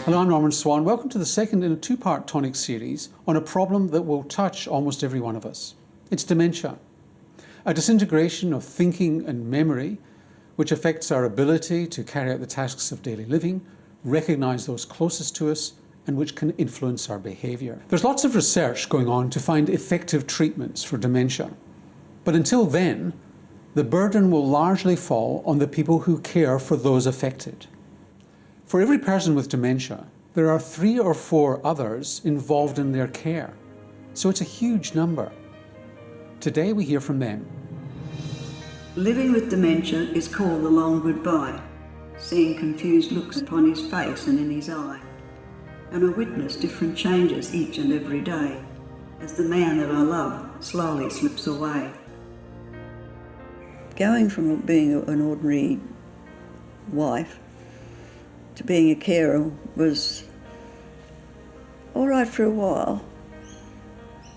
Hello, I'm Norman Swan. Welcome to the second in a two-part Tonic series on a problem that will touch almost every one of us. It's dementia, a disintegration of thinking and memory which affects our ability to carry out the tasks of daily living, recognise those closest to us, and which can influence our behaviour. There's lots of research going on to find effective treatments for dementia. But until then, the burden will largely fall on the people who care for those affected. For every person with dementia, there are 3 or 4 others involved in their care. So it's a huge number. Today we hear from them. Living with dementia is called the long goodbye, seeing confused looks upon his face and in his eye. And I witness different changes each and every day as the man that I love slowly slips away. Going from being an ordinary wife to being a carer was all right for a while,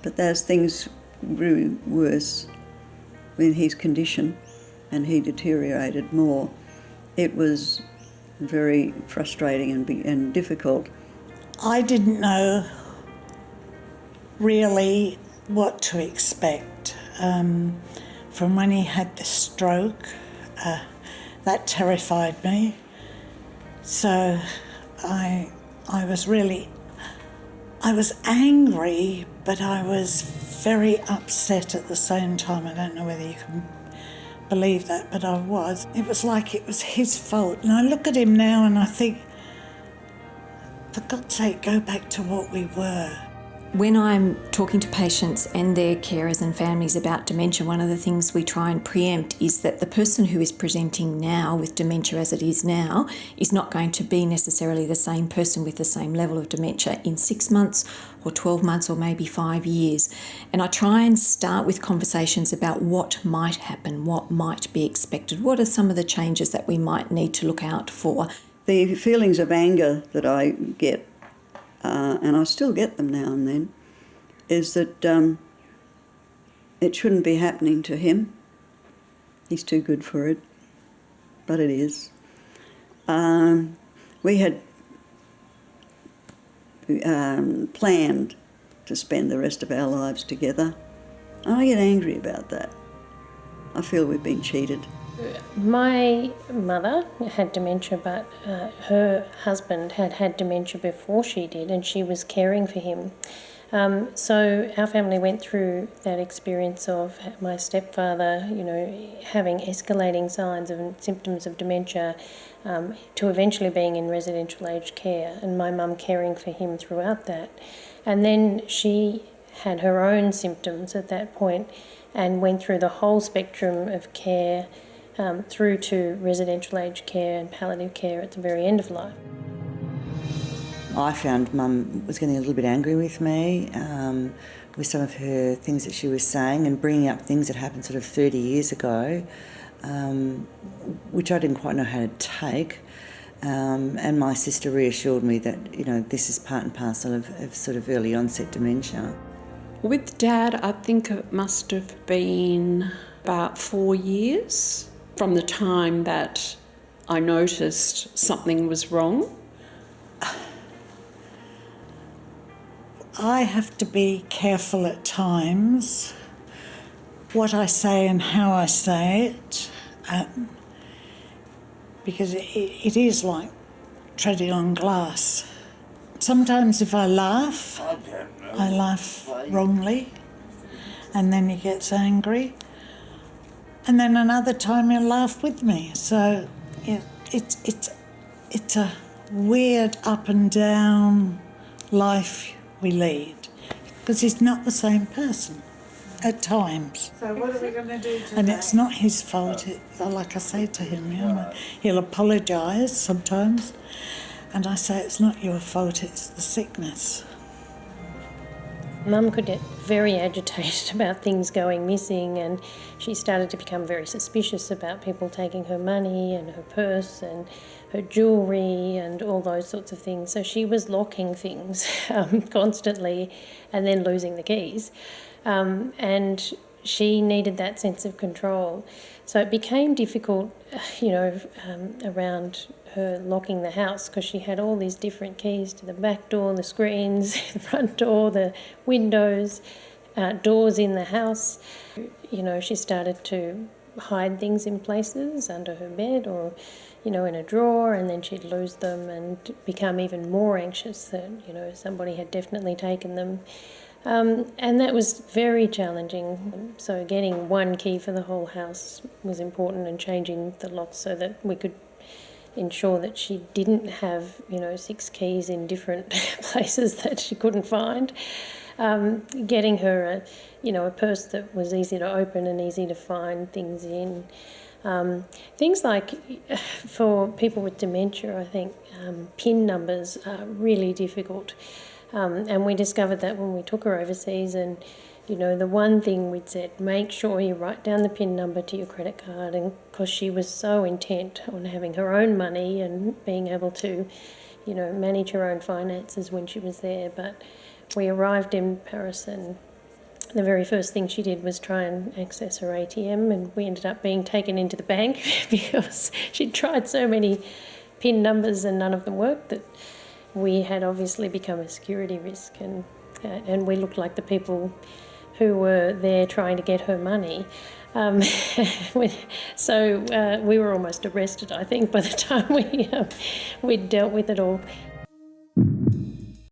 but as things grew worse in his condition and he deteriorated more, it was very frustrating and difficult. I didn't know really what to expect from when he had the stroke. That terrified me. So I was angry, but I was very upset at the same time. I don't know whether you can believe that, but I was. It was like it was his fault. And I look at him now and I think, for God's sake, go back to what we were. When I'm talking to patients and their carers and families about dementia, one of the things we try and preempt is that the person who is presenting now with dementia as it is now is not going to be necessarily the same person with the same level of dementia in 6 months or 12 months or maybe 5 years. And I try and start with conversations about what might happen, what might be expected, what are some of the changes that we might need to look out for. The feelings of anger that I get, and I still get them now and then, is that it shouldn't be happening to him. He's too good for it, but it is. We had planned to spend the rest of our lives together, and I get angry about that. I feel we've been cheated. My mother had dementia, but her husband had dementia before she did, and she was caring for him. So our family went through that experience of my stepfather, having escalating signs and symptoms of dementia, to eventually being in residential aged care, and my mum caring for him throughout that. And then she had her own symptoms at that point and went through the whole spectrum of care, through to residential aged care and palliative care at the very end of life. I found Mum was getting a little bit angry with me with some of her things that she was saying and bringing up things that happened sort of 30 years ago, which I didn't quite know how to take. And my sister reassured me that, this is part and parcel of sort of early onset dementia. With Dad, I think it must have been about 4 years from the time that I noticed something was wrong. I have to be careful at times what I say and how I say it, because it is like treading on glass. Sometimes if I laugh wrongly, and then he gets angry. And then another time he'll laugh with me. So it's a weird up and down life we lead, because he's not the same person at times. So what are we going to do today? And it's not his fault. Like I say to him, he'll apologise sometimes, and I say it's not your fault, it's the sickness. Mum could get very agitated about things going missing, and she started to become very suspicious about people taking her money and her purse and her jewellery and all those sorts of things. So she was locking things constantly and then losing the keys. And she needed that sense of control. So it became difficult, around her locking the house, because she had all these different keys to the back door, the screens, the front door, the windows, doors in the house. She started to hide things in places under her bed or, in a drawer, and then she'd lose them and become even more anxious that, somebody had definitely taken them. And that was very challenging. So getting one key for the whole house was important, and changing the locks so that we could ensure that she didn't have, 6 keys in different places that she couldn't find. Getting her a purse that was easy to open and easy to find things in. Things like, for people with dementia, I think PIN numbers are really difficult. And we discovered that when we took her overseas, and the one thing we'd said, make sure you write down the PIN number to your credit card, and because she was so intent on having her own money and being able to, manage her own finances when she was there. But we arrived in Paris, and the very first thing she did was try and access her ATM, and we ended up being taken into the bank because she'd tried so many PIN numbers and none of them worked, that we had obviously become a security risk, and we looked like the people who were there trying to get her money. So we were almost arrested, I think, by the time we'd dealt with it all.